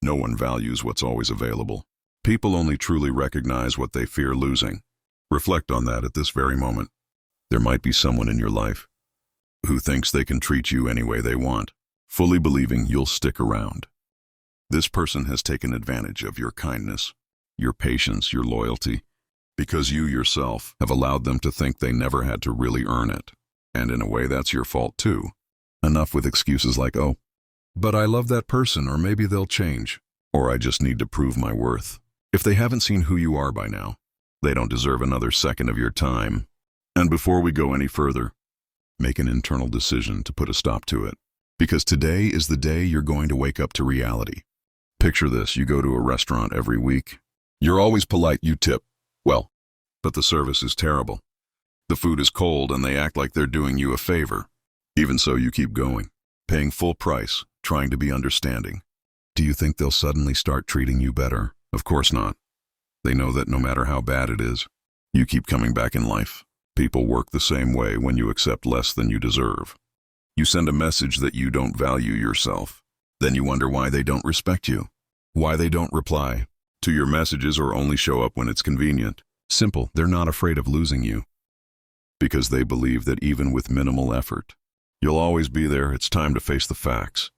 No one values what's always available. People only truly recognize what they fear losing. Reflect on that at this very moment. There might be someone in your life who thinks they can treat you any way they want, fully believing you'll stick around. This person has taken advantage of your kindness, your patience, your loyalty, because you yourself have allowed them to think they never had to really earn it. And in a way, that's your fault too. Enough with excuses like, oh, but I love that person, or maybe they'll change, or I just need to prove my worth. If they haven't seen who you are by now, they don't deserve another second of your time. And before we go any further, make an internal decision to put a stop to it. Because today is the day you're going to wake up to reality. Picture this, you go to a restaurant every week. You're always polite, you tip. Well, but the service is terrible. The food is cold and they act like they're doing you a favor. Even so, you keep going, paying full price, trying to be understanding. Do you think they'll suddenly start treating you better? Of course not. They know that no matter how bad it is, you keep coming back in life. People work the same way when you accept less than you deserve. You send a message that you don't value yourself. Then you wonder why they don't respect you, why they don't reply to your messages or only show up when it's convenient. Simple, they're not afraid of losing you. Because they believe that even with minimal effort, you'll always be there. It's time to face the facts.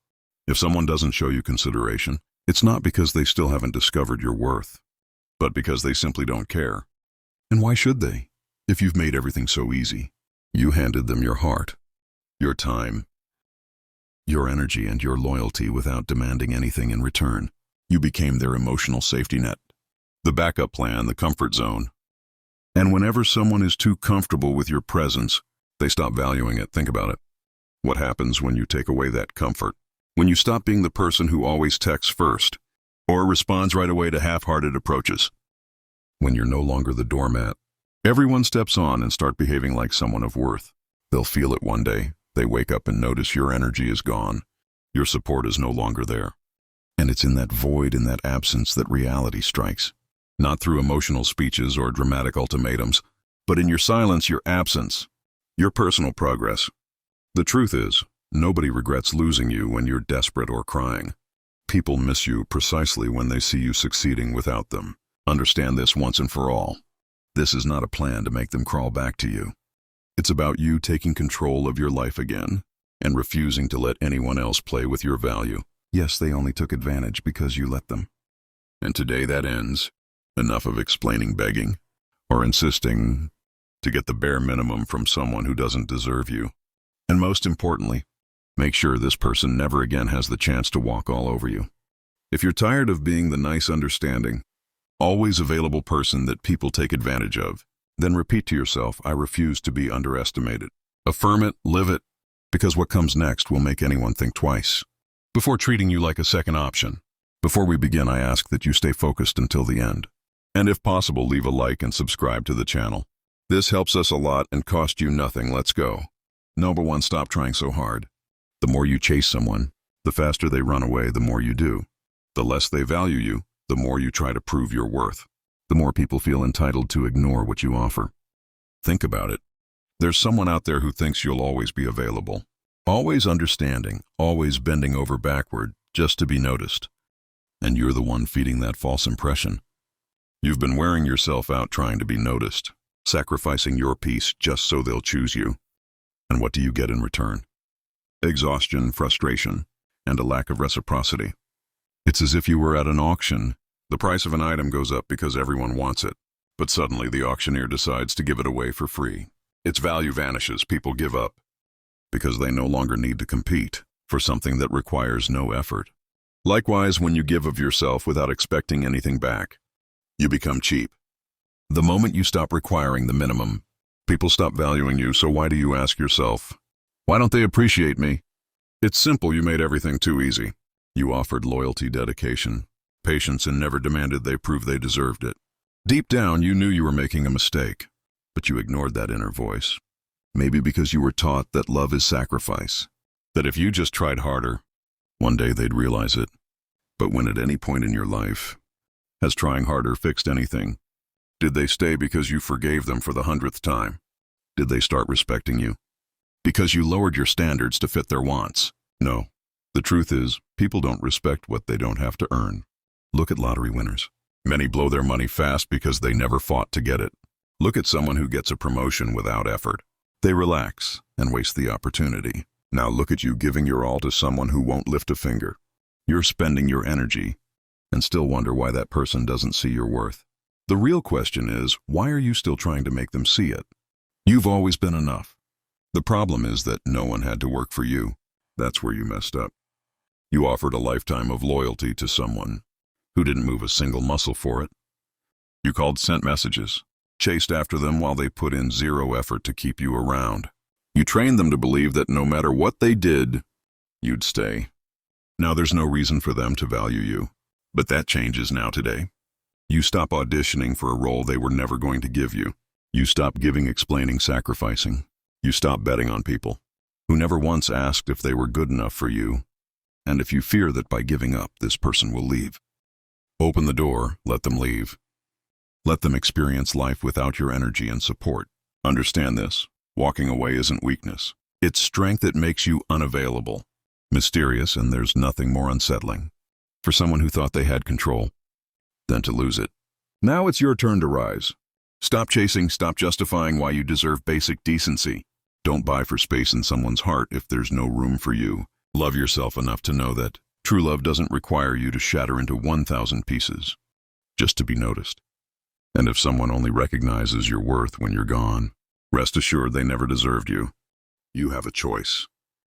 If someone doesn't show you consideration, it's not because they still haven't discovered your worth, but because they simply don't care. And why should they? If you've made everything so easy, you handed them your heart, your time, your energy, and your loyalty without demanding anything in return. You became their emotional safety net, the backup plan, the comfort zone. And whenever someone is too comfortable with your presence, they stop valuing it. Think about it. What happens when you take away that comfort? When you stop being the person who always texts first, or responds right away to half-hearted approaches? When you're no longer the doormat, everyone steps on and start behaving like someone of worth. They'll feel it one day. They wake up and notice your energy is gone. Your support is no longer there. And it's in that void, in that absence, that reality strikes. Not through emotional speeches or dramatic ultimatums, but in your silence, your absence, your personal progress. The truth is, nobody regrets losing you when you're desperate or crying. People miss you precisely when they see you succeeding without them. Understand this once and for all. This is not a plan to make them crawl back to you. It's about you taking control of your life again and refusing to let anyone else play with your value. Yes, they only took advantage because you let them. And today that ends. Enough of explaining, begging, or insisting to get the bare minimum from someone who doesn't deserve you. And most importantly, make sure this person never again has the chance to walk all over you. If you're tired of being the nice, understanding, always available person that people take advantage of, then repeat to yourself, I refuse to be underestimated. Affirm it, live it, because what comes next will make anyone think twice before treating you like a second option. Before we begin, I ask that you stay focused until the end. And if possible, leave a like and subscribe to the channel. This helps us a lot and costs you nothing. Let's go. Number 1, stop trying so hard. The more you chase someone, the faster they run away, the more you do. The less they value you, the more you try to prove your worth. The more people feel entitled to ignore what you offer. Think about it. There's someone out there who thinks you'll always be available, always understanding, always bending over backward just to be noticed. And you're the one feeding that false impression. You've been wearing yourself out trying to be noticed, sacrificing your peace just so they'll choose you. And what do you get in return? Exhaustion, frustration, and a lack of reciprocity. It's as if you were at an auction. The price of an item goes up because everyone wants it, but suddenly the auctioneer decides to give it away for free. Its value vanishes. People give up because they no longer need to compete for something that requires no effort. Likewise, when you give of yourself without expecting anything back, you become cheap. The moment you stop requiring the minimum, people stop valuing you. So why do you ask yourself, why don't they appreciate me? It's simple. You made everything too easy. You offered loyalty, dedication, patience, and never demanded they prove they deserved it. Deep down, you knew you were making a mistake, but you ignored that inner voice. Maybe because you were taught that love is sacrifice, that if you just tried harder, one day they'd realize it. But when at any point in your life has trying harder fixed anything? Did they stay because you forgave them for the 100th time? Did they start respecting you because you lowered your standards to fit their wants? No. The truth is, people don't respect what they don't have to earn. Look at lottery winners. Many blow their money fast because they never fought to get it. Look at someone who gets a promotion without effort. They relax and waste the opportunity. Now look at you giving your all to someone who won't lift a finger. You're spending your energy and still wonder why that person doesn't see your worth. The real question is, why are you still trying to make them see it? You've always been enough. The problem is that no one had to work for you. That's where you messed up. You offered a lifetime of loyalty to someone who didn't move a single muscle for it. You called, sent messages, chased after them while they put in zero effort to keep you around. You trained them to believe that no matter what they did, you'd stay. Now there's no reason for them to value you. But that changes now today. You stop auditioning for a role they were never going to give you. You stop giving, explaining, sacrificing. You stop betting on people who never once asked if they were good enough for you, and if you fear that by giving up, this person will leave. Open the door, let them leave. Let them experience life without your energy and support. Understand this, walking away isn't weakness. It's strength that makes you unavailable, mysterious, and there's nothing more unsettling for someone who thought they had control than to lose it. Now it's your turn to rise. Stop chasing, stop justifying why you deserve basic decency. Don't buy for space in someone's heart if there's no room for you. Love yourself enough to know that true love doesn't require you to shatter into 1,000 pieces just to be noticed. And if someone only recognizes your worth when you're gone, rest assured they never deserved you. You have a choice.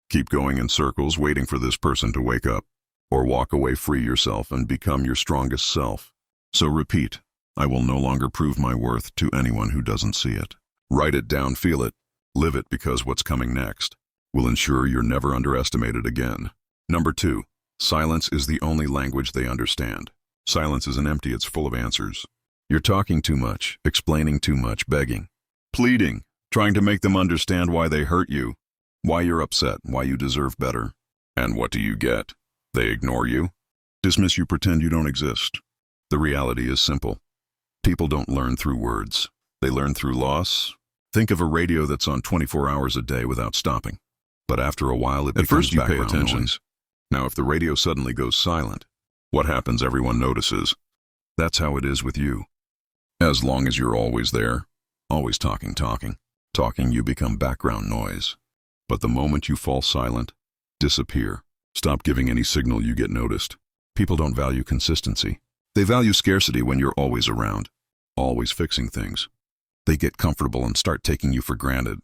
Keep going in circles waiting for this person to wake up, or walk away, free yourself, and become your strongest self. So repeat, I will no longer prove my worth to anyone who doesn't see it. Write it down, feel it, live it, because what's coming next will ensure you're never underestimated again. Number 2, silence is the only language they understand. Silence isn't empty, it's full of answers. You're talking too much, explaining too much, begging, pleading, trying to make them understand why they hurt you, why you're upset, why you deserve better. And what do you get? They ignore you, dismiss you, pretend you don't exist. The reality is simple. People don't learn through words. They learn through loss. Think of a radio that's on 24 hours a day without stopping. But after a while, it becomes background noise. At first you pay attention. Now if the radio suddenly goes silent, what happens? Everyone notices. That's how it is with you. As long as you're always there, always talking, you become background noise. But the moment you fall silent, disappear. Stop giving any signal, you get noticed. People don't value consistency. They value scarcity when you're always around, always fixing things. They get comfortable and start taking you for granted.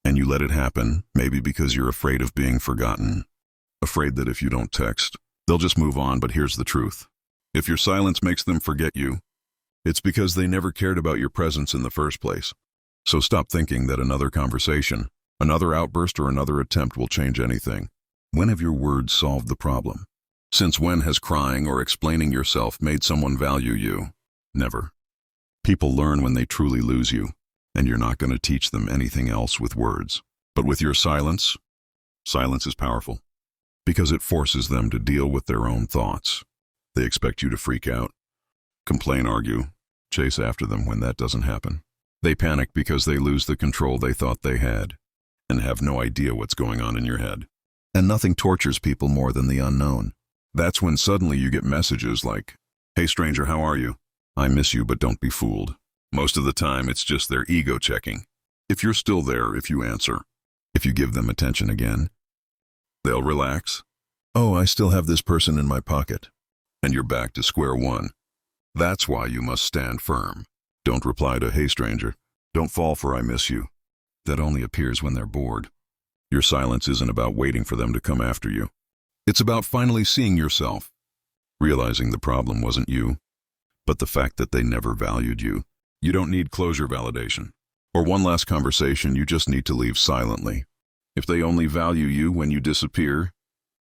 And you let it happen, maybe because you're afraid of being forgotten. Afraid that if you don't text, they'll just move on. But here's the truth. If your silence makes them forget you, it's because they never cared about your presence in the first place. So stop thinking that another conversation, another outburst, or another attempt will change anything. When have your words solved the problem? Since when has crying or explaining yourself made someone value you? Never. People learn when they truly lose you, and you're not going to teach them anything else with words. But with your silence, silence is powerful, because it forces them to deal with their own thoughts. They expect you to freak out, complain, argue, chase after them when that doesn't happen. They panic because they lose the control they thought they had, and have no idea what's going on in your head. And nothing tortures people more than the unknown. That's when suddenly you get messages like, "Hey stranger, how are you? I miss you, but don't be fooled." Most of the time, it's just their ego checking. If you're still there, if you answer, if you give them attention again, they'll relax. Oh, I still have this person in my pocket. And you're back to square one. That's why you must stand firm. Don't reply to, "Hey stranger." Don't fall for, "I miss you." That only appears when they're bored. Your silence isn't about waiting for them to come after you. It's about finally seeing yourself, realizing the problem wasn't you, but the fact that they never valued you. You don't need closure, validation, or one last conversation. You just need to leave silently. If they only value you when you disappear,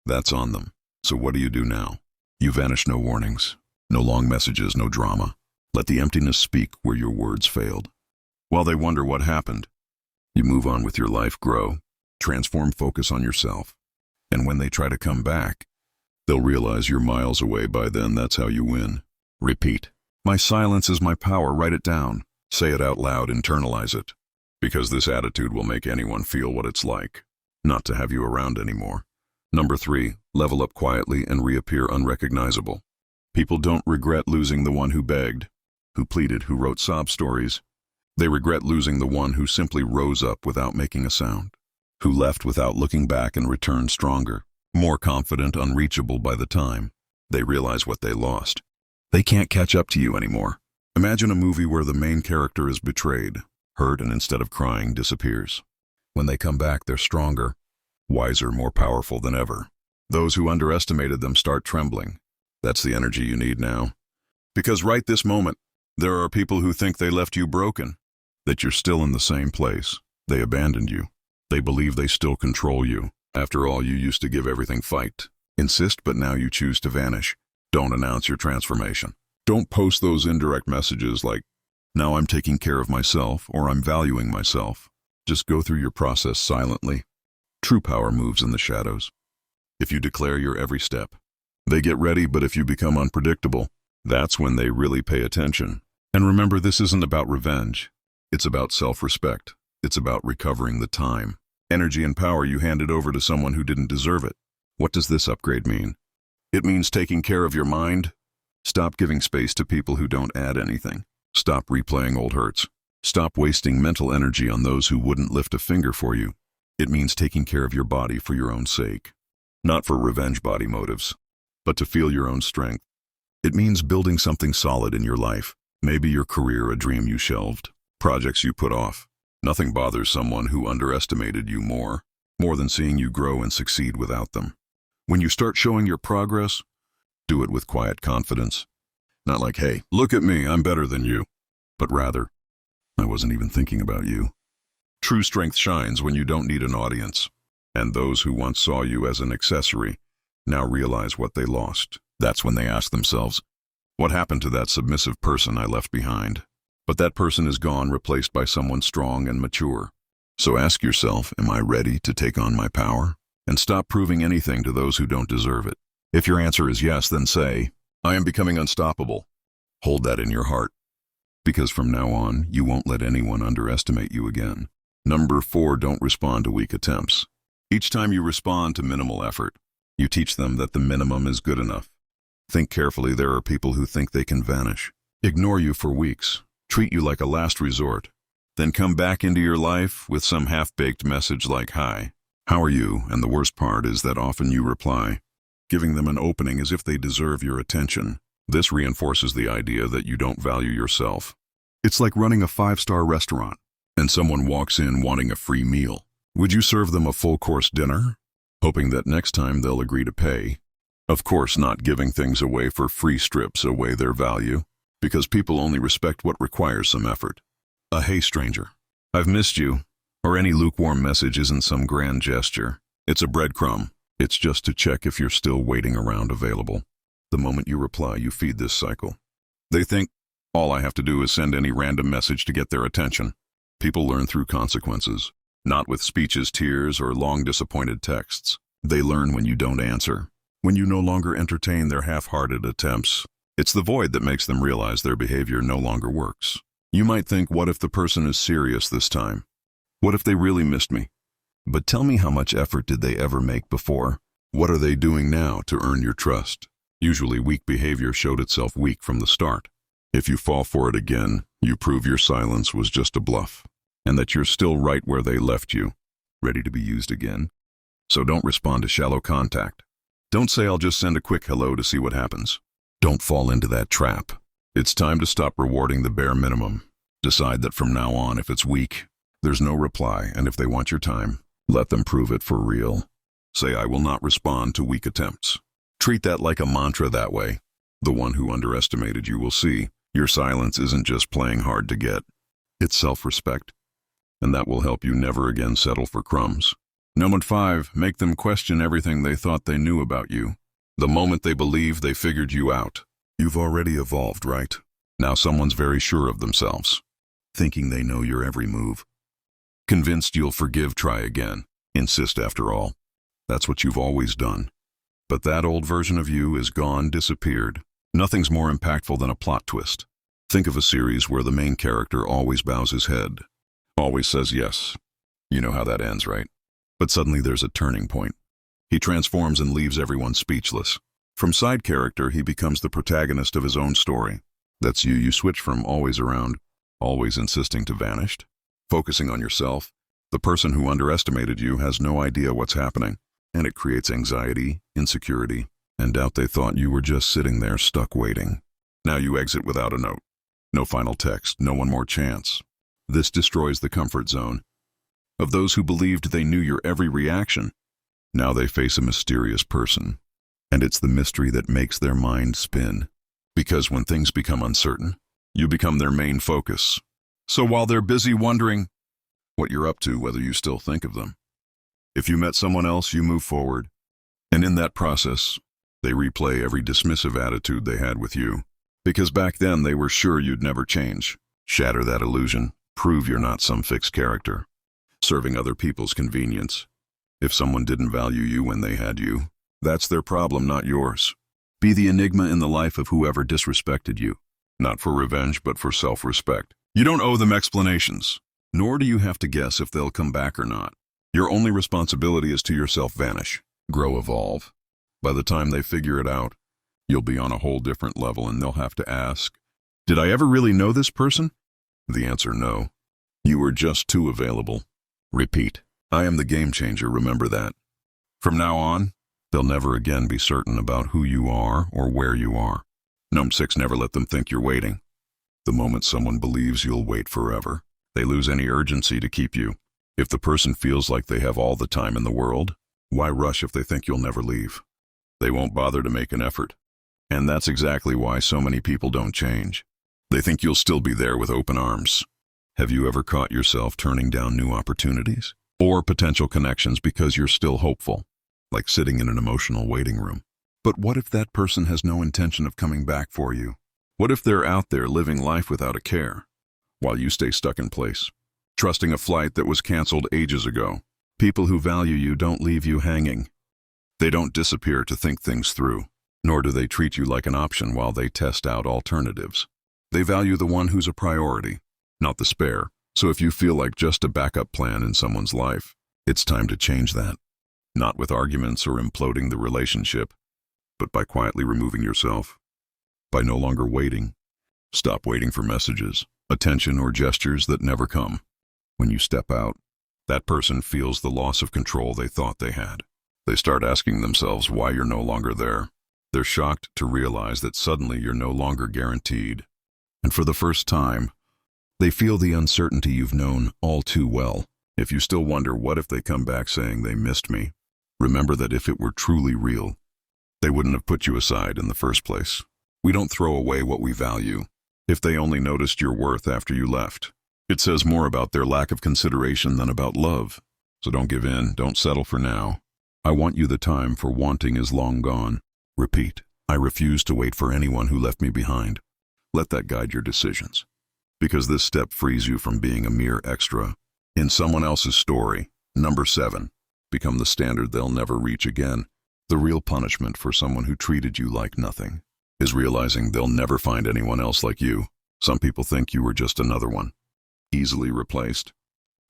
that's on them. So what do you do now? You vanish, no warnings, no long messages, no drama. Let the emptiness speak where your words failed. While they wonder what happened, you move on with your life, grow, transform, focus on yourself. And when they try to come back, they'll realize you're miles away by then. That's how you win. Repeat. My silence is my power. Write it down. Say it out loud. Internalize it. Because this attitude will make anyone feel what it's like not to have you around anymore. Number 3, level up quietly and reappear unrecognizable. People don't regret losing the one who begged, who pleaded, who wrote sob stories. They regret losing the one who simply rose up without making a sound, who left without looking back and returned stronger, more confident, unreachable by the time they realize what they lost. They can't catch up to you anymore. Imagine a movie where the main character is betrayed, hurt, and instead of crying, disappears. When they come back, they're stronger, wiser, more powerful than ever. Those who underestimated them start trembling. That's the energy you need now. Because right this moment, there are people who think they left you broken, that you're still in the same place. They abandoned you. They believe they still control you. After all, you used to give everything fight, insist, but now you choose to vanish. Don't announce your transformation. Don't post those indirect messages like, now I'm taking care of myself, or I'm valuing myself. Just go through your process silently. True power moves in the shadows. If you declare your every step, they get ready, but if you become unpredictable, that's when they really pay attention. And remember, this isn't about revenge. It's about self-respect. It's about recovering the time, energy, and power you handed over to someone who didn't deserve it. What does this upgrade mean? It means taking care of your mind. Stop giving space to people who don't add anything. Stop replaying old hurts. Stop wasting mental energy on those who wouldn't lift a finger for you. It means taking care of your body for your own sake. Not for revenge body motives, but to feel your own strength. It means building something solid in your life. Maybe your career, a dream you shelved, projects you put off. Nothing bothers someone who underestimated you more than seeing you grow and succeed without them. When you start showing your progress, do it with quiet confidence. Not like, hey, look at me, I'm better than you. But rather, I wasn't even thinking about you. True strength shines when you don't need an audience. And those who once saw you as an accessory now realize what they lost. That's when they ask themselves, what happened to that submissive person I left behind? But that person is gone, replaced by someone strong and mature. So ask yourself, am I ready to take on my power? And stop proving anything to those who don't deserve it. If your answer is yes, then say, I am becoming unstoppable. Hold that in your heart. Because from now on, you won't let anyone underestimate you again. Number 4, don't respond to weak attempts. Each time you respond to minimal effort, you teach them that the minimum is good enough. Think carefully. There are people who think they can vanish, ignore you for weeks, treat you like a last resort, then come back into your life with some half-baked message like, hi, how are you? And the worst part is that often you reply, giving them an opening as if they deserve your attention. This reinforces the idea that you don't value yourself. It's like running a 5-star restaurant, and someone walks in wanting a free meal. Would you serve them a full-course dinner, hoping that next time they'll agree to pay? Of course not. Giving things away for free strips away their value, because people only respect what requires some effort. A hey stranger, I've missed you, or any lukewarm message isn't some grand gesture. It's a breadcrumb. It's just to check if you're still waiting around available. The moment you reply, you feed this cycle. They think, all I have to do is send any random message to get their attention. People learn through consequences, not with speeches, tears, or long disappointed texts. They learn when you don't answer, when you no longer entertain their half-hearted attempts. It's the void that makes them realize their behavior no longer works. You might think, what if the person is serious this time? What if they really missed me? But tell me, how much effort did they ever make before? What are they doing now to earn your trust? Usually weak behavior showed itself weak from the start. If you fall for it again, you prove your silence was just a bluff, and that you're still right where they left you, ready to be used again. So don't respond to shallow contact. Don't say, I'll just send a quick hello to see what happens. Don't fall into that trap. It's time to stop rewarding the bare minimum. Decide that from now on, if it's weak, there's no reply, and if they want your time, let them prove it for real. Say, I will not respond to weak attempts. Treat that like a mantra that way. The one who underestimated you will see your silence isn't just playing hard to get. It's self-respect. And that will help you never again settle for crumbs. Number 5, make them question everything they thought they knew about you. The moment they believe they figured you out, you've already evolved, right? Now someone's very sure of themselves, thinking they know your every move. Convinced you'll forgive, try again. Insist after all. That's what you've always done. But that old version of you is gone, disappeared. Nothing's more impactful than a plot twist. Think of a series where the main character always bows his head, always says yes. You know how that ends, right? But suddenly there's a turning point. He transforms and leaves everyone speechless. From side character, he becomes the protagonist of his own story. That's you. You switch from always around, always insisting to vanished, focusing on yourself. The person who underestimated you has no idea what's happening, and it creates anxiety, insecurity, and doubt. They thought you were just sitting there stuck waiting. Now you exit without a note. No final text, no one more chance. This destroys the comfort zone of those who believed they knew your every reaction. Now they face a mysterious person, and it's the mystery that makes their mind spin. Because when things become uncertain, you become their main focus. So while they're busy wondering what you're up to, whether you still think of them. If you met someone else, you move forward, and in that process, they replay every dismissive attitude they had with you. Because back then they were sure you'd never change. Shatter that illusion. Prove you're not some fixed character, serving other people's convenience. If someone didn't value you when they had you, that's their problem, not yours. Be the enigma in the life of whoever disrespected you, not for revenge, but for self-respect. You don't owe them explanations, nor do you have to guess if they'll come back or not. Your only responsibility is to yourself. Vanish, grow, evolve. By the time they figure it out, you'll be on a whole different level, and they'll have to ask, did I ever really know this person? The answer, no. You were just too available. Repeat. I am the game changer, remember that. From now on, they'll never again be certain about who you are or where you are. Number 6, never let them think you're waiting. The moment someone believes you'll wait forever, they lose any urgency to keep you. If the person feels like they have all the time in the world, why rush if they think you'll never leave? They won't bother to make an effort. And that's exactly why so many people don't change. They think you'll still be there with open arms. Have you ever caught yourself turning down new opportunities or potential connections because you're still hopeful, like sitting in an emotional waiting room? But what if that person has no intention of coming back for you? What if they're out there living life without a care, while you stay stuck in place, trusting a flight that was canceled ages ago? People who value you don't leave you hanging. They don't disappear to think things through, nor do they treat you like an option while they test out alternatives. They value the one who's a priority, not the spare. So if you feel like just a backup plan in someone's life, it's time to change that. Not with arguments or imploding the relationship, but by quietly removing yourself. By no longer waiting. Stop waiting for messages, attention, or gestures that never come. When you step out, that person feels the loss of control they thought they had. They start asking themselves why you're no longer there. They're shocked to realize that suddenly you're no longer guaranteed. And for the first time, they feel the uncertainty you've known all too well. If you still wonder, what if they come back saying they missed me? Remember that if it were truly real, they wouldn't have put you aside in the first place. We don't throw away what we value. If they only noticed your worth after you left, it says more about their lack of consideration than about love. So don't give in, don't settle for now. I want you. The time for wanting is long gone. Repeat. I refuse to wait for anyone who left me behind. Let that guide your decisions, because this step frees you from being a mere extra in someone else's story. Number 7, become the standard they'll never reach again. The real punishment for someone who treated you like nothing is realizing they'll never find anyone else like you. Some people think you were just another one, easily replaced.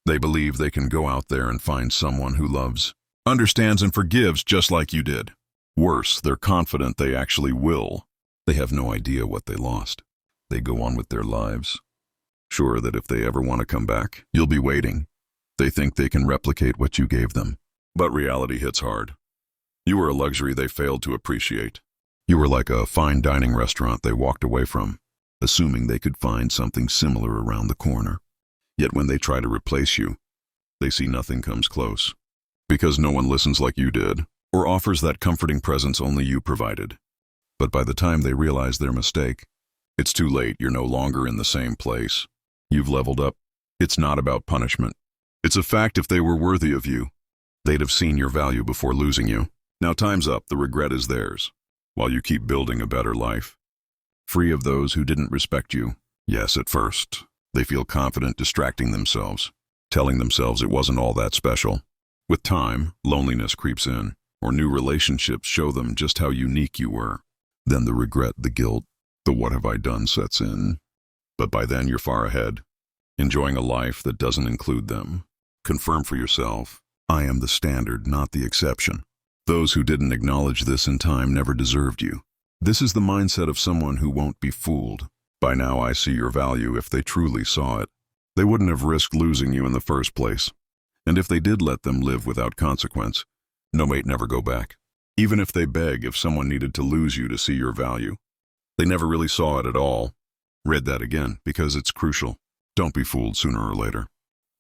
They believe they can go out there and find someone who loves, understands, and forgives just like you did. Worse, they're confident they actually will. They have no idea what they lost. They go on with their lives, sure that if they ever want to come back, you'll be waiting. They think they can replicate what you gave them. But reality hits hard. You were a luxury they failed to appreciate. You were like a fine dining restaurant they walked away from, assuming they could find something similar around the corner. Yet when they try to replace you, they see nothing comes close. Because no one listens like you did, or offers that comforting presence only you provided. But by the time they realize their mistake, it's too late. You're no longer in the same place. You've leveled up. It's not about punishment. It's a fact. If they were worthy of you, they'd have seen your value before losing you. Now time's up. The regret is theirs, while you keep building a better life, free of those who didn't respect you. Yes, at first, they feel confident distracting themselves, telling themselves it wasn't all that special. With time, loneliness creeps in, or new relationships show them just how unique you were. Then the regret, the guilt, the what have I done sets in. But by then you're far ahead, enjoying a life that doesn't include them. Confirm for yourself, I am the standard, not the exception. Those who didn't acknowledge this in time never deserved you. This is the mindset of someone who won't be fooled. By now I see your value if they truly saw it. They wouldn't have risked losing you in the first place. And if they did let them live without consequence, no mate never go back. Even if they beg if someone needed to lose you to see your value. They never really saw it at all. Read that again, because it's crucial. Don't be fooled sooner or later.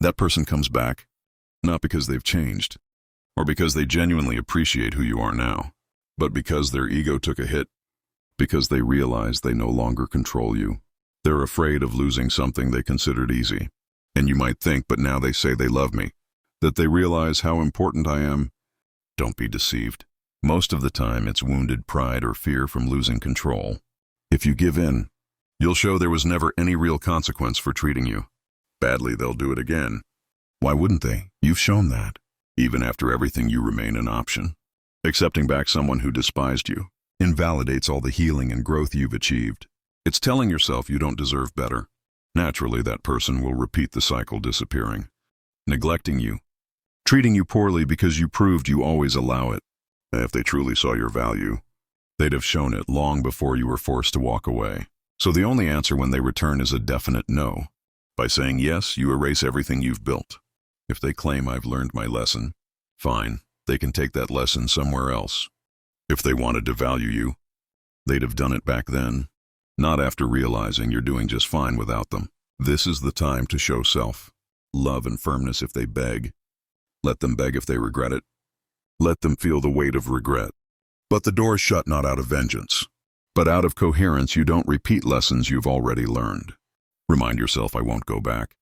That person comes back, not because they've changed, or because they genuinely appreciate who you are now, but because their ego took a hit, because they realize they no longer control you. They're afraid of losing something they considered easy. And you might think, but now they say they love me, that they realize how important I am. Don't be deceived. Most of the time, it's wounded pride or fear from losing control. If you give in, you'll show there was never any real consequence for treating you badly. They'll do it again. Why wouldn't they? You've shown that. Even after everything, you remain an option. Accepting back someone who despised you invalidates all the healing and growth you've achieved. It's telling yourself you don't deserve better. Naturally, that person will repeat the cycle, disappearing, neglecting you, treating you poorly because you proved you always allow it. If they truly saw your value, they'd have shown it long before you were forced to walk away. So the only answer when they return is a definite no. By saying yes, you erase everything you've built. If they claim I've learned my lesson, fine, they can take that lesson somewhere else. If they wanted to value you, they'd have done it back then, not after realizing you're doing just fine without them. This is the time to show self-love and firmness if they beg. Let them beg if they regret it. Let them feel the weight of regret. But the door's shut not out of vengeance, but out of coherence. You don't repeat lessons you've already learned. Remind yourself, I won't go back.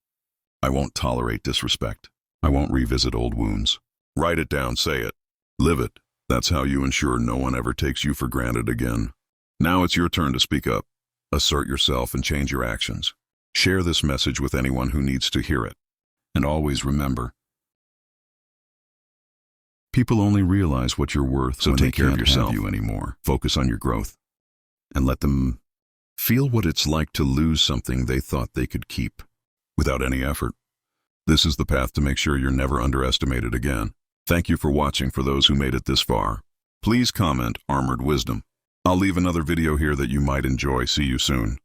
I won't tolerate disrespect. I won't revisit old wounds. Write it down, say it, live it. That's how you ensure no one ever takes you for granted again. Now it's your turn to speak up. Assert yourself and change your actions. Share this message with anyone who needs to hear it. And always remember, people only realize what you're worth when they can't have you anymore. Focus on your growth and let them feel what it's like to lose something they thought they could keep without any effort. This is the path to make sure you're never underestimated again. Thank you for watching. For those who made it this far, please comment Armored Wisdom. I'll leave another video here that you might enjoy. See you soon.